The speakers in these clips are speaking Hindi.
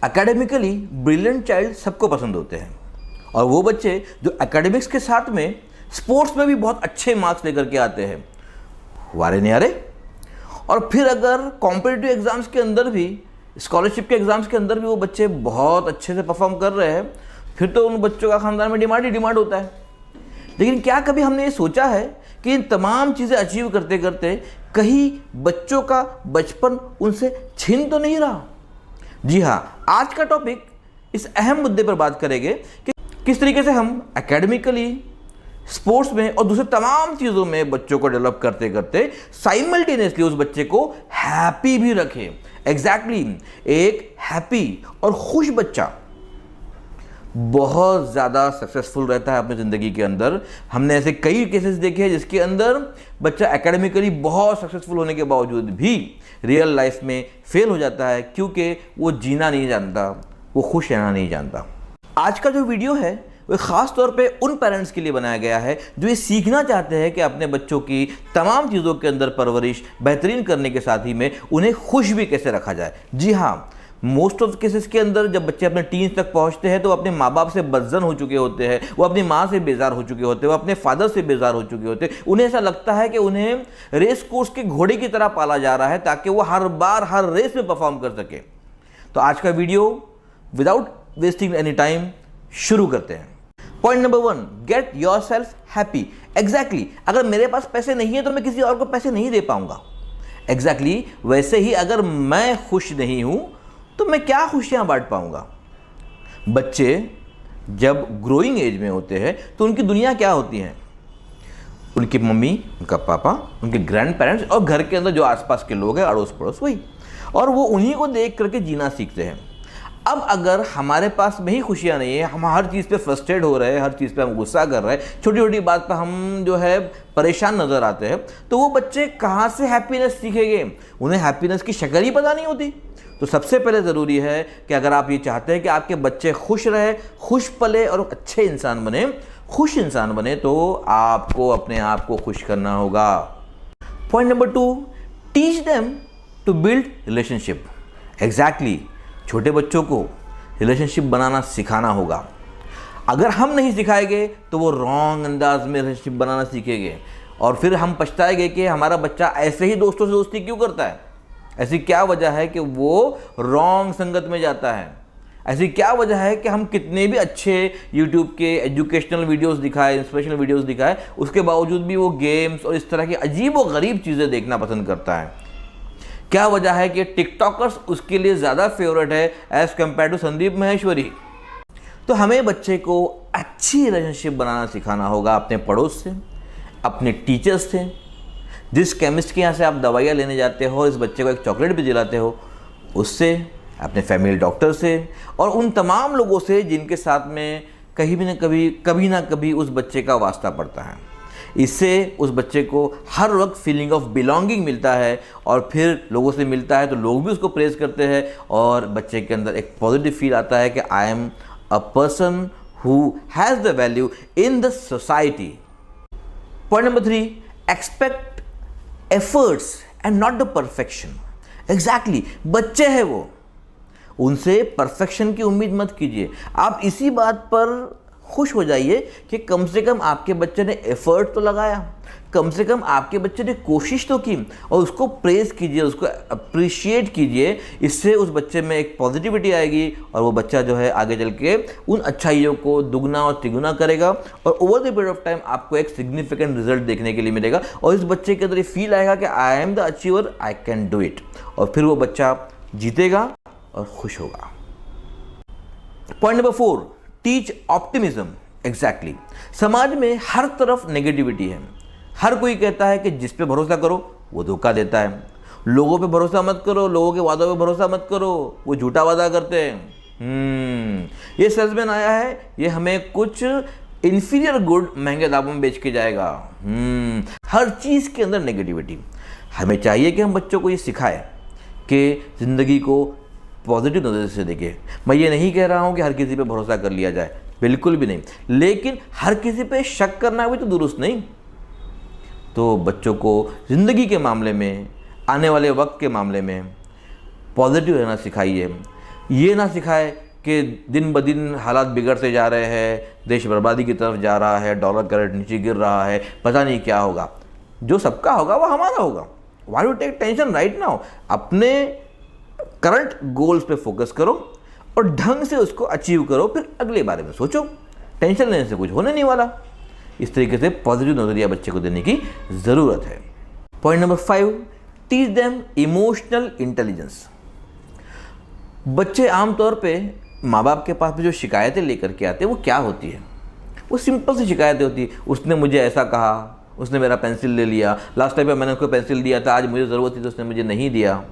एकेडमिकली ब्रिलियंट चाइल्ड सबको पसंद होते हैं और वो बच्चे जो एकेडमिक्स के साथ में स्पोर्ट्स में भी बहुत अच्छे मार्क्स लेकर के आते हैं, वारे न्यारे। और फिर अगर कॉम्पिटिटिव एग्जाम्स के अंदर भी, स्कॉलरशिप के एग्जाम्स के अंदर भी वो बच्चे बहुत अच्छे से परफॉर्म कर रहे हैं, फिर तो उन बच्चों का खानदान में डिमांड ही डिमांड होता है। लेकिन क्या कभी हमने ये सोचा है कि इन तमाम चीज़ें अचीव करते करते कहीं बच्चों का बचपन उनसे छिन तो नहीं रहा? जी हाँ, आज का टॉपिक इस अहम मुद्दे पर बात करेंगे कि किस तरीके से हम एकेडमिकली, स्पोर्ट्स में और दूसरे तमाम चीज़ों में बच्चों को डेवलप करते करते साइमल्टेनियसली उस बच्चे को हैप्पी भी रखें। एग्जैक्टली एक हैप्पी और खुश बच्चा बहुत ज़्यादा सक्सेसफुल रहता है अपनी ज़िंदगी के अंदर। हमने ऐसे कई केसेस देखे हैं जिसके अंदर बच्चा एकेडमिकली बहुत सक्सेसफुल होने के बावजूद भी रियल लाइफ में फेल हो जाता है, क्योंकि वो जीना नहीं जानता, वो खुश रहना नहीं जानता। आज का जो वीडियो है वो ख़ास तौर पे उन पेरेंट्स के लिए बनाया गया है जो ये सीखना चाहते हैं कि अपने बच्चों की तमाम चीज़ों के अंदर परवरिश बेहतरीन करने के साथ ही में उन्हें खुश भी कैसे रखा जाए। जी हाँ, मोस्ट ऑफ केसेस के अंदर जब बच्चे अपने टीन्स तक पहुंचते हैं तो अपने माँ बाप से बदजन हो चुके होते हैं, वो अपनी माँ से बेजार हो चुके होते हैं, वो अपने फादर से बेजार हो चुके होते हैं। उन्हें ऐसा लगता है कि उन्हें रेस कोर्स के घोड़े की तरह पाला जा रहा है ताकि वो हर बार हर रेस में परफॉर्म कर सके। तो आज का video without wasting any time शुरू करते हैं। Point number 1, get your self happy. Exactly, अगर मेरे पास पैसे नहीं है तो मैं किसी और को पैसे नहीं दे पाऊंगा। एग्जैक्टली वैसे ही अगर मैं खुश नहीं हूं तो मैं क्या खुशियां बांट पाऊंगा। बच्चे जब ग्रोइंग एज में होते हैं तो उनकी दुनिया क्या होती है? उनकी मम्मी, उनका पापा, उनके ग्रैंड पेरेंट्स और घर के अंदर जो आसपास के लोग हैं, अड़ोस पड़ोस, वही, और वो उन्हीं को देख करके जीना सीखते हैं। अब अगर हमारे पास में ही खुशियाँ नहीं है, हम हर चीज़ पे फ्रस्ट्रेट हो रहे हैं, हर चीज़ पे हम गुस्सा कर रहे हैं, छोटी छोटी बात पे हम जो है परेशान नज़र आते हैं, तो वो बच्चे कहाँ से हैप्पीनेस सीखेंगे? उन्हें हैप्पीनेस की शक्ल ही पता नहीं होती। तो सबसे पहले ज़रूरी है कि अगर आप ये चाहते हैं कि आपके बच्चे खुश रहे, खुश पले और अच्छे इंसान बने, खुश इंसान बने, तो आपको अपने आप को खुश करना होगा। Point number 2, teach them to build relationship. Exactly, छोटे बच्चों को रिलेशनशिप बनाना सिखाना होगा। अगर हम नहीं सिखाएंगे तो वो रॉन्ग अंदाज में रिलेशनशिप बनाना सीखेंगे और फिर हम पछताएंगे कि हमारा बच्चा ऐसे ही दोस्तों से दोस्ती क्यों करता है। ऐसी क्या वजह है कि वो रॉन्ग संगत में जाता है? ऐसी क्या वजह है कि हम कितने भी अच्छे यूट्यूब के एजुकेशनल वीडियोस दिखाएं, इंस्पिरेशनल वीडियोस दिखाएं, उसके बावजूद भी वो गेम्स और इस तरह की अजीब व गरीब चीज़ें देखना पसंद करता है? क्या वजह है कि टिकटॉकर्स उसके लिए ज़्यादा फेवरेट है as compare to Sandeep Maheshwari? तो हमें बच्चे को अच्छी रिलेशनशिप बनाना सिखाना होगा अपने पड़ोस से, अपने टीचर्स से। जिस केमिस्ट के यहाँ से आप दवाइयाँ लेने जाते हो, इस बच्चे को एक चॉकलेट भी दिलाते हो, उससे, अपने फैमिली डॉक्टर से और उन तमाम लोगों से जिनके साथ में कभी ना कभी उस बच्चे का वास्ता पड़ता है। इससे उस बच्चे को हर वक्त फीलिंग ऑफ बिलोंगिंग मिलता है और फिर लोगों से मिलता है तो लोग भी उसको प्रेज करते हैं और बच्चे के अंदर एक पॉजिटिव फील आता है कि I am a person who has the value in the society. Point number 3, expect efforts and not the perfection. Exactly, बच्चे हैं वो, उनसे परफेक्शन की उम्मीद मत कीजिए। आप इसी बात पर खुश हो जाइए कि कम से कम आपके बच्चे ने एफर्ट तो लगाया, कम से कम आपके बच्चे ने कोशिश तो की, और उसको प्रेज कीजिए, उसको अप्रिशिएट कीजिए। इससे उस बच्चे में एक पॉजिटिविटी आएगी और वो बच्चा जो है आगे चल के उन अच्छाइयों को दुगना और तिगुना करेगा और over the period of time आपको एक सिग्निफिकेंट रिजल्ट देखने के लिए मिलेगा और इस बच्चे के अंदर ये फील आएगा कि I am the achiever, I can do it, और फिर वो बच्चा जीतेगा और खुश होगा। Point number 4, teach optimism. Exactly, समाज में हर तरफ नेगेटिविटी है। हर कोई कहता है कि जिस पे भरोसा करो वो धोखा देता है, लोगों पे भरोसा मत करो, लोगों के वादों पे भरोसा मत करो, वो झूठा वादा करते हैं। ये सेल्समैन आया है, ये हमें कुछ इन्फीरियर गुड महंगे दामों में बेच के जाएगा। हर चीज़ के अंदर नेगेटिविटी। हमें चाहिए कि हम बच्चों को ये सिखाएं कि ज़िंदगी को पॉजिटिव नज़र से देखें। मैं ये नहीं कह रहा हूँ कि हर किसी पे भरोसा कर लिया जाए, बिल्कुल भी नहीं, लेकिन हर किसी पे शक करना भी तो दुरुस्त नहीं। तो बच्चों को ज़िंदगी के मामले में, आने वाले वक्त के मामले में पॉजिटिव रहना सिखाइए। ये ना सिखाए कि दिन ब दिन हालात बिगड़ते जा रहे हैं, देश बर्बादी की तरफ जा रहा है, डॉलर का रेट नीचे गिर रहा है, पता नहीं क्या होगा। जो सबका होगा वो हमारा होगा। Why you take tension right now? अपने करंट गोल्स पे फोकस करो और ढंग से उसको अचीव करो, फिर अगले बारे में सोचो। टेंशन लेने से कुछ होने नहीं वाला। इस तरीके से पॉजिटिव नजरिया बच्चे को देने की ज़रूरत है। Point number 5, teach them emotional intelligence. बच्चे आमतौर पे माँ बाप के पास भी जो शिकायतें लेकर के आते हैं वो क्या होती है? वो सिंपल सी शिकायतें होती है। उसने मुझे ऐसा कहा, उसने मेरा पेंसिल ले लिया, लास्ट टाइम पे मैंने उसको पेंसिल दिया था, आज मुझे ज़रूरत थी तो उसने मुझे नहीं दिया,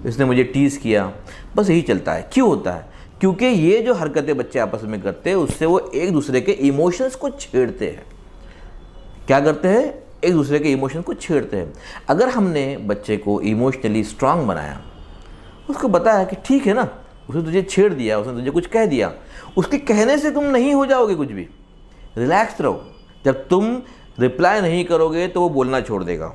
इसने मुझे टीज़ किया। बस यही चलता है। क्यों होता है? क्योंकि ये जो हरकतें बच्चे आपस में करते हैं उससे वो एक दूसरे के इमोशंस को छेड़ते हैं। क्या करते हैं? एक दूसरे के इमोशन को छेड़ते हैं। अगर हमने बच्चे को इमोशनली स्ट्रांग बनाया, उसको बताया कि ठीक है ना, उसने तुझे छेड़ दिया, उसने तुझे कुछ कह दिया, उसके कहने से तुम नहीं हो जाओगे कुछ भी। रिलैक्स रहो। जब तुम रिप्लाई नहीं करोगे तो वो बोलना छोड़ देगा।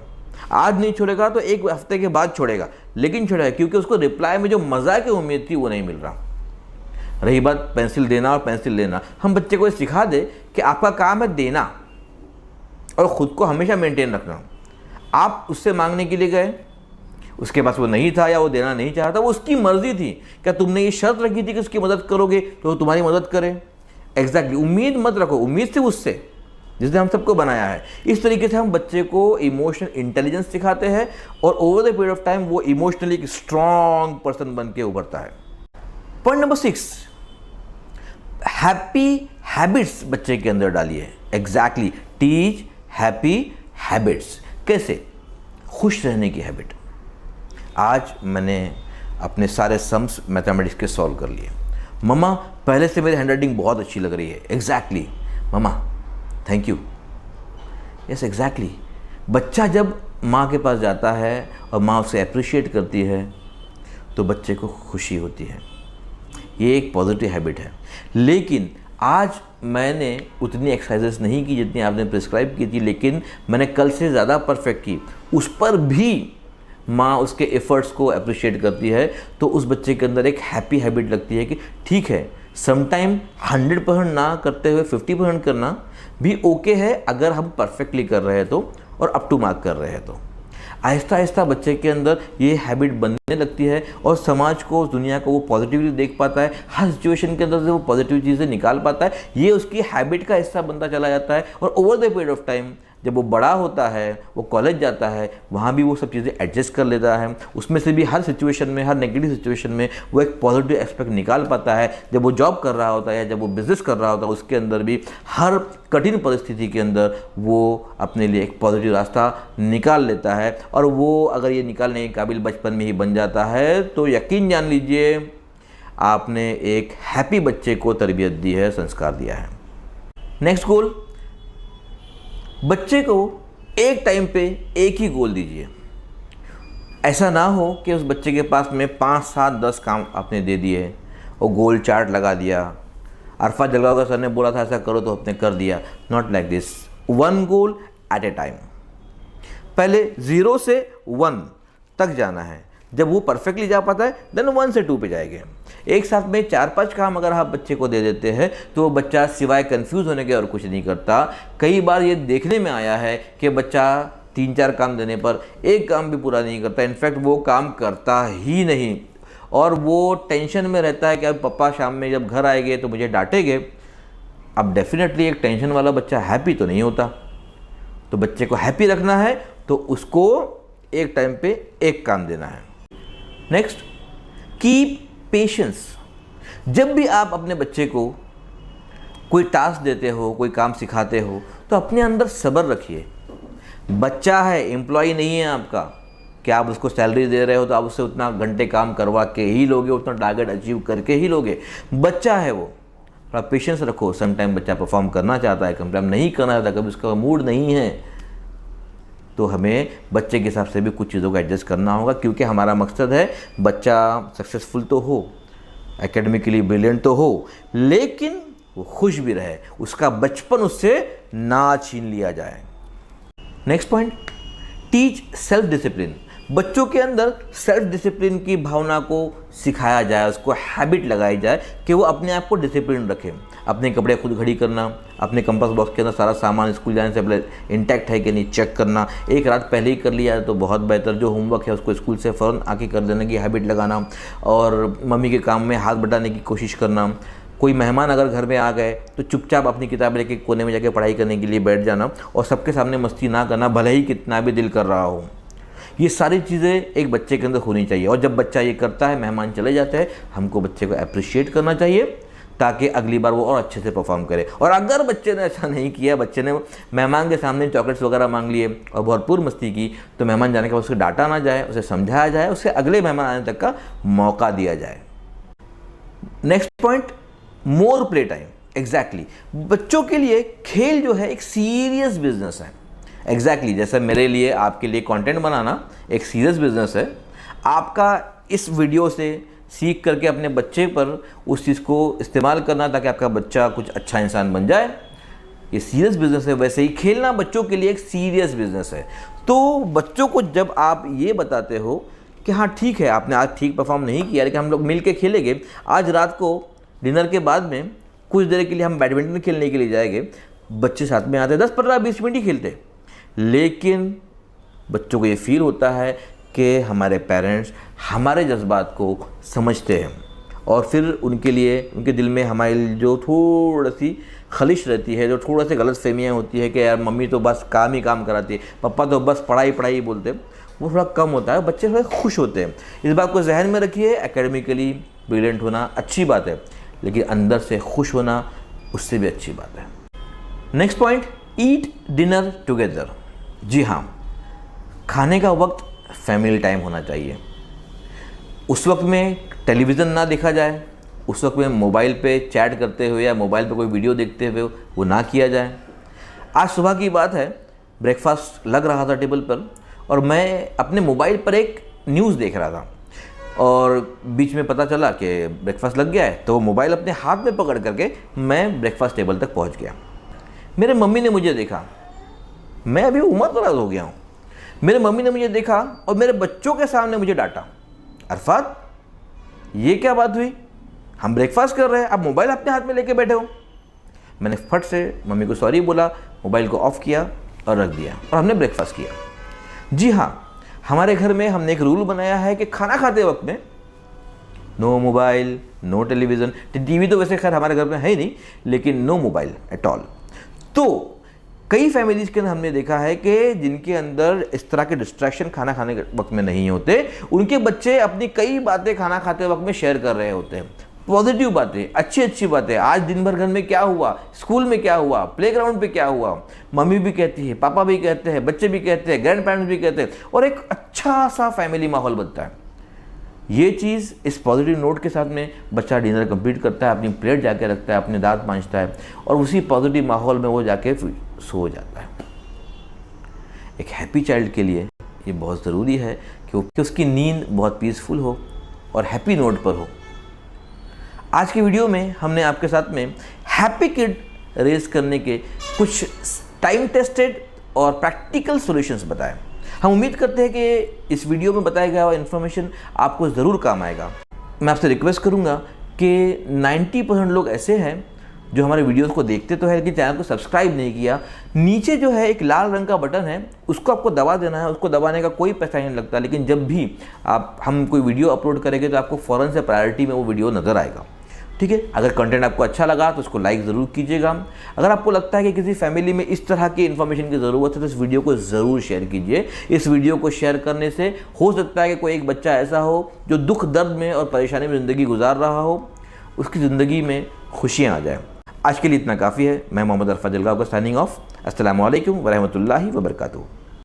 आज नहीं छोड़ेगा तो एक हफ्ते के बाद छोड़ेगा, लेकिन छोड़ेगा क्योंकि उसको रिप्लाई में जो मज़ा की उम्मीद थी वो नहीं मिल रहा। रही बात पेंसिल देना और पेंसिल लेना, हम बच्चे को सिखा दे कि आपका काम है देना और ख़ुद को हमेशा मेंटेन रखना। आप उससे मांगने के लिए गए, उसके पास वो नहीं था या वो देना नहीं चाहता, वो उसकी मर्जी थी। क्या तुमने ये शर्त रखी थी कि उसकी मदद करोगे तो वो तुम्हारी मदद करे? एग्जैक्टली। उम्मीद मत रखो, उम्मीद से उससे जिसने हम सबको बनाया है। इस तरीके से हम बच्चे को इमोशनल इंटेलिजेंस सिखाते हैं और over the period of time वो इमोशनली एक स्ट्रॉन्ग पर्सन बन के उभरता है। पॉइंट नंबर 6, हैप्पी हैबिट्स बच्चे के अंदर डालिए। Exactly, teach happy habits. कैसे? खुश रहने की हैबिट। आज मैंने अपने सारे सम्स मैथमेटिक्स के सॉल्व कर लिए। मम्मा पहले से मेरी हैंडराइटिंग बहुत अच्छी लग रही है। एग्जैक्टली मम्मा, थैंक यू। Yes exactly. बच्चा जब माँ के पास जाता है और माँ उसे अप्रिशिएट करती है तो बच्चे को खुशी होती है। ये एक पॉजिटिव हैबिट है। लेकिन आज मैंने उतनी एक्सरसाइजेस नहीं की जितनी आपने प्रिस्क्राइब की थी, लेकिन मैंने कल से ज़्यादा परफेक्ट की। उस पर भी माँ उसके एफर्ट्स को अप्रिशिएट करती है तो उस बच्चे के अंदर एक हैप्पी हैबिट लगती है कि ठीक है, समटाइम 100% ना करते हुए 50% करना भी ओके है अगर हम परफेक्टली कर रहे हैं तो, और अप टू मार्क कर रहे हैं तो। आहिस्ता आहिस्ता बच्चे के अंदर ये हैबिट बनने लगती है और समाज को, दुनिया को वो पॉजिटिवली देख पाता है। हर सिचुएशन के अंदर से वो पॉजिटिव चीज़ें निकाल पाता है। ये उसकी हैबिट का हिस्सा बनता चला जाता है और over the period of time जब वो बड़ा होता है, वो कॉलेज जाता है, वहाँ भी वो सब चीज़ें एडजस्ट कर लेता है। उसमें से भी हर सिचुएशन में, हर नेगेटिव सिचुएशन में वो एक पॉजिटिव एस्पेक्ट निकाल पाता है। जब वो जॉब कर रहा होता है या जब वो बिज़नेस कर रहा होता है, उसके अंदर भी हर कठिन परिस्थिति के अंदर वो अपने लिए एक पॉजिटिव रास्ता निकाल लेता है। और वो अगर ये निकालने के काबिल बचपन में ही बन जाता है तो यकीन जान लीजिए आपने एक हैप्पी बच्चे को तरबियत दी है, संस्कार दिया है। नेक्स्ट गोल, बच्चे को एक टाइम पे एक ही गोल दीजिए। ऐसा ना हो कि उस बच्चे के पास में 5, 7, 10 काम आपने दे दिए और गोल चार्ट लगा दिया। अरफा जलगांव सर ने बोला था ऐसा करो तो आपने कर दिया। Not like this. 1 goal eight A time. पहले 0 से 1 तक जाना है। जब वो परफेक्टली जा पाता है देन 1 से 2 पे जाएंगे। एक साथ में 4-5 काम अगर आप बच्चे को दे देते हैं तो वो बच्चा सिवाय कंफ्यूज होने के और कुछ नहीं करता। कई बार ये देखने में आया है कि बच्चा 3-4 काम देने पर एक काम भी पूरा नहीं करता। इनफैक्ट वो काम करता ही नहीं और वो टेंशन में रहता है कि अब पापा शाम में जब घर आएंगे तो मुझे डांटेंगे। अब डेफिनेटली एक टेंशन वाला बच्चा हैप्पी तो नहीं होता। तो बच्चे को हैप्पी रखना है तो उसको एक टाइम पे एक काम देना है। Next, keep patience. जब भी आप अपने बच्चे को कोई टास्क देते हो, कोई काम सिखाते हो तो अपने अंदर सब्र रखिए। बच्चा है, एम्प्लॉय नहीं है आपका कि आप उसको सैलरी दे रहे हो तो आप उससे उतना घंटे काम करवा के ही लोगे, उतना टारगेट अचीव करके ही लोगे। बच्चा है, वो थोड़ा पेशेंस रखो। समटाइम बच्चा परफॉर्म करना चाहता है, समटाइम नहीं करना चाहता, कभी उसका मूड नहीं है, तो हमें बच्चे के हिसाब से भी कुछ चीज़ों को एडजस्ट करना होगा। क्योंकि हमारा मकसद है बच्चा सक्सेसफुल तो हो, एकेडमिकली ब्रिलियंट तो हो, लेकिन वो खुश भी रहे, उसका बचपन उससे ना छीन लिया जाए। Next point, teach self discipline. बच्चों के अंदर सेल्फ डिसिप्लिन की भावना को सिखाया जाए, उसको हैबिट लगाई जाए कि वो अपने आप को डिसिप्लिन रखें। अपने कपड़े खुद घड़ी करना, अपने कंपास बॉक्स के अंदर सारा सामान स्कूल जाने से पहले इंटैक्ट है कि नहीं चेक करना, एक रात पहले ही कर लिया तो बहुत बेहतर। जो होमवर्क है उसको स्कूल से फ़ौरन आके कर देने की हैबिट लगाना, और मम्मी के काम में हाथ बटाने की कोशिश करना। कोई मेहमान अगर घर में आ गए तो चुपचाप अपनी किताब लेके कोने में जाके पढ़ाई करने के लिए बैठ जाना, और सबके सामने मस्ती ना करना, भले ही कितना भी दिल कर रहा हो। ये सारी चीज़ें एक बच्चे के अंदर होनी चाहिए, और जब बच्चा ये करता है, मेहमान चले जाते हैं, हमको बच्चे को अप्रिशिएट करना चाहिए ताकि अगली बार वो और अच्छे से परफॉर्म करे। और अगर बच्चे ने ऐसा नहीं किया, बच्चे ने मेहमान के सामने चॉकलेट्स वगैरह मांग लिए और भरपूर मस्ती की, तो मेहमान जाने के बाद उसे डांटा ना जाए, उसे समझाया जाए, उसे अगले मेहमान आने तक का मौका दिया जाए। नेक्स्ट पॉइंट, मोर प्ले टाइम। एग्जैक्टली, बच्चों के लिए खेल जो है एक सीरियस बिजनेस है। एग्जैक्टली, जैसे मेरे लिए आपके लिए कंटेंट बनाना एक सीरियस बिजनेस है, आपका इस वीडियो से सीख करके अपने बच्चे पर उस चीज़ को इस्तेमाल करना ताकि आपका बच्चा कुछ अच्छा इंसान बन जाए, ये सीरियस बिजनेस है। वैसे ही खेलना बच्चों के लिए एक सीरियस बिजनेस है। तो बच्चों को जब आप ये बताते हो कि हाँ ठीक है, आपने आज ठीक परफॉर्म नहीं किया, लेकिन हम लोग मिल के खेलेंगे, आज रात को डिनर के बाद में कुछ देर के लिए हम बैडमिंटन खेलने के लिए जाएंगे। बच्चे साथ में आते 10-15-20 मिनट ही खेलते, लेकिन बच्चों को ये फील होता है कि हमारे पेरेंट्स हमारे जज्बात को समझते हैं, और फिर उनके लिए, उनके दिल में हमारी जो थोड़ी सी खलिश रहती है, जो थोड़ा सी गलत फहमियाँ होती है कि यार मम्मी तो बस काम ही काम कराती है, पापा तो बस पढ़ाई पढ़ाई बोलते, वो थोड़ा कम होता है। बच्चे थोड़े खुश होते हैं। इस बात को जहन में रखिए, एकेडमिकली ब्रिलियंट होना अच्छी बात है, लेकिन अंदर से खुश होना उससे भी अच्छी बात है। नेक्स्ट पॉइंट, ईट डिनर टुगेदर। जी हाँ, खाने का वक्त फैमिली टाइम होना चाहिए। उस वक्त में टेलीविज़न ना देखा जाए, उस वक्त में मोबाइल पे चैट करते हुए या मोबाइल पे कोई वीडियो देखते हुए वो ना किया जाए। आज सुबह की बात है, ब्रेकफास्ट लग रहा था टेबल पर, और मैं अपने मोबाइल पर एक न्यूज़ देख रहा था, और बीच में पता चला कि ब्रेकफास्ट लग गया है, तो मोबाइल अपने हाथ में पकड़ करके मैं ब्रेकफास्ट टेबल तक पहुंच गया। मेरे मम्मी ने मुझे देखा, मैं अभी उम्रदराज हो गया हूँ, मेरे मम्मी ने मुझे देखा और मेरे बच्चों के सामने मुझे डांटा, अरफात ये क्या बात हुई, हम ब्रेकफास्ट कर रहे हैं, आप मोबाइल अपने हाथ में लेके बैठे हो। मैंने फट से मम्मी को सॉरी बोला, मोबाइल को ऑफ किया और रख दिया, और हमने ब्रेकफास्ट किया। जी हाँ, हमारे घर में हमने एक रूल बनाया है कि खाना खाते वक्त में no mobile, no television. TV तो वैसे खैर हमारे घर में है ही नहीं, लेकिन नो मोबाइल एट ऑल। तो कई फैमिलीज़ के अंदर हमने देखा है कि जिनके अंदर इस तरह के डिस्ट्रैक्शन खाना खाने के वक्त में नहीं होते, उनके बच्चे अपनी कई बातें खाना खाते वक्त में शेयर कर रहे होते हैं। पॉजिटिव बातें, अच्छी अच्छी बातें, आज दिन भर घर में क्या हुआ, स्कूल में क्या हुआ, प्लेग्राउंड पे क्या हुआ, मम्मी भी कहती है, पापा भी कहते हैं, बच्चे भी कहते हैं, ग्रैंड पेरेंट्स भी कहते हैं, और एक अच्छा सा फैमिली माहौल बनता है। ये चीज़ इस पॉजिटिव नोट के साथ में बच्चा डिनर कंप्लीट करता है, अपनी प्लेट जाके रखता है, अपने दांत मांजता है, और उसी पॉजिटिव माहौल में वो जाके सो जाता है। एक हैप्पी चाइल्ड के लिए ये बहुत ज़रूरी है कि उसकी नींद बहुत पीसफुल हो और हैप्पी नोट पर हो। आज की वीडियो में हमने आपके साथ में हैप्पी किड रेज करने के कुछ टाइम टेस्टेड और प्रैक्टिकल सॉल्यूशंस बताए। हम उम्मीद करते हैं कि इस वीडियो में बताया गया इन्फॉर्मेशन आपको ज़रूर काम आएगा। मैं आपसे रिक्वेस्ट करूंगा कि 90% लोग ऐसे हैं जो हमारे वीडियोस को देखते तो है, लेकिन चैनल को सब्सक्राइब नहीं किया। नीचे जो है एक लाल रंग का बटन है, उसको आपको दबा देना है। उसको दबाने का कोई पैसा नहीं लगता, लेकिन जब भी हम कोई वीडियो अपलोड करेंगे तो आपको फ़ौरन से प्रायोरिटी में वो वीडियो नज़र आएगा। ठीक है, अगर कंटेंट आपको अच्छा लगा तो उसको लाइक ज़रूर कीजिएगा। अगर आपको लगता है कि किसी फैमिली में इस तरह की इन्फॉर्मेशन की ज़रूरत है तो इस वीडियो को ज़रूर शेयर कीजिए। इस वीडियो को शेयर करने से हो सकता है कि कोई एक बच्चा ऐसा हो जो दुख दर्द में और परेशानी में ज़िंदगी गुजार रहा हो, उसकी ज़िंदगी में खुशियाँ आ जाए। आज के लिए इतना काफ़ी है। मैं मोहम्मद अरफात जलगांव का साइनिंग ऑफ। अस्सलामु अलैकुम व रहमतुल्लाहि व बरकातुहू।